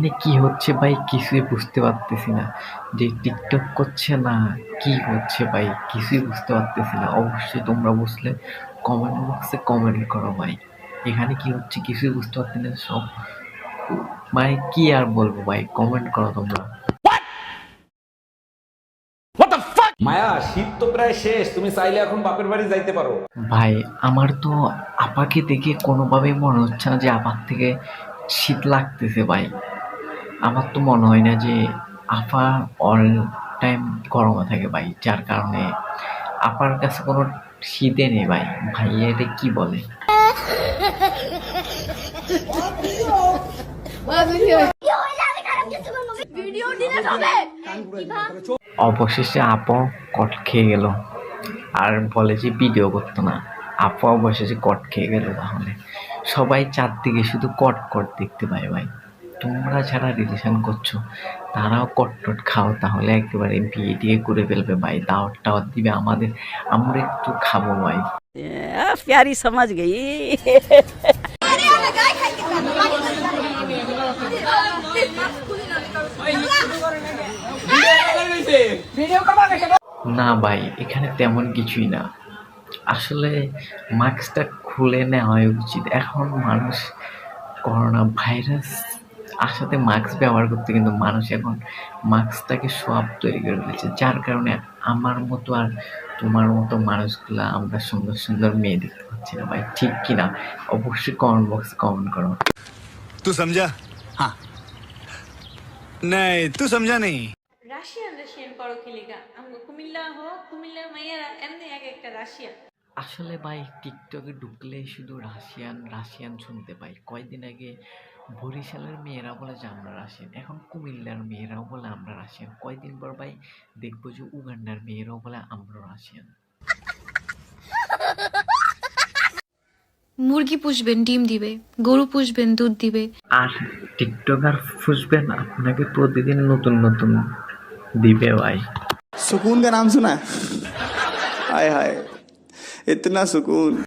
এখানে কি হচ্ছে ভাই কিছুই বুঝতে পারতেছি না। যে টিকটক করছে না কি হচ্ছে ভাই কিছুই বুঝতে পারতেছি না। অবশ্যই তোমরা বুঝলে কমেন্ট বক্সে কমেন্ট করো ভাই। এখানে কি হচ্ছে কিছুই বুঝতে পারছি না সব। মানে কি আর বলবো ভাই, কমেন্ট করো তোমরা। মায়া, শীত তো প্রায় শেষ, তুমি চাইলে এখন বাপের বাড়ি যাইতে পারো। ভাই আমার তো আপাকে দেখে কোনোভাবেই মনে হচ্ছে না যে আপার থেকে শীত লাগতেছে ভাই। আমার তো মনে হয় না যে আপা অল টাইম গরমে থাকে ভাই, যার কারণে আপার কাছে কোনো শীতে নেই ভাই। ভাইয়া এটা কি বলে? অবশেষে আপা কট খেয়ে গেল আর বলে যে ভিডিও করতো না। আপা অবশেষে কট খেয়ে গেল। তাহলে সবাই চারদিকে শুধু কট কট দেখতে পায় ভাই। তোমরা যারা রিলেশন করছো তারাও কট টট খাও, তাহলে একেবারে বিয়ে টিয়ে করে ফেলবে ভাই। দাওয়াত টাওয়াত দিবে আমাদের, আমরা একটু খাবো ভাই। प्यारी समझ गई। না ভাই এখানে তেমন কিছুই না। আসলে মাস্কটা খুলে নেওয়া উচিত। এখন মানুষ করোনা ভাইরাস আসাতে মাস্ক ব্যবহার করতে, কিন্তু মানুষ এখন মাস্কটাকে সোয়াব তৈরি করে ফেলেছে, যার কারণে আমার মতো আর তোমার মতো মানুষগুলা আমরা সুন্দর সুন্দর মেয়ে দেখতে পাচ্ছি না ভাই। ঠিক কিনা? অবশ্যই কমেন্ট বক্সে কমেন্ট করো। तू समझा? हाँ। नहीं तू समझा नहीं। রাশিয়ান রাশিয়ান পরকে লিগা আমগো কুমিল্লা হোক কুমিল্লার মাইয়ারা এমনি এক একটা রাশিয়ান। আসলে ভাই টিকটকে ঢুকলে শুধু রাশিয়ান রাশিয়ান শুনতে পাই। কয়দিন আগে বরিশালের মেয়েরা বলে যে আমরা রাশিয়ান, এখন কুমিল্লার মেয়েরাও বলে আমরা রাশিয়ান। কয়দিন পর ভাই দেখবো যে উগান্ডার মেয়েরাও বলে আমরা রাশিয়ান। মুরগি পুষবেন ডিম দিবে, গরু পুষবেন দুধ দিবে। আর টিকটকার ফুসবেন আপনাকে প্রতিদিন নতুন নতুন দিবে ভাই। सुकून का नाम सुना है? हाय हाय, इतना सुकून।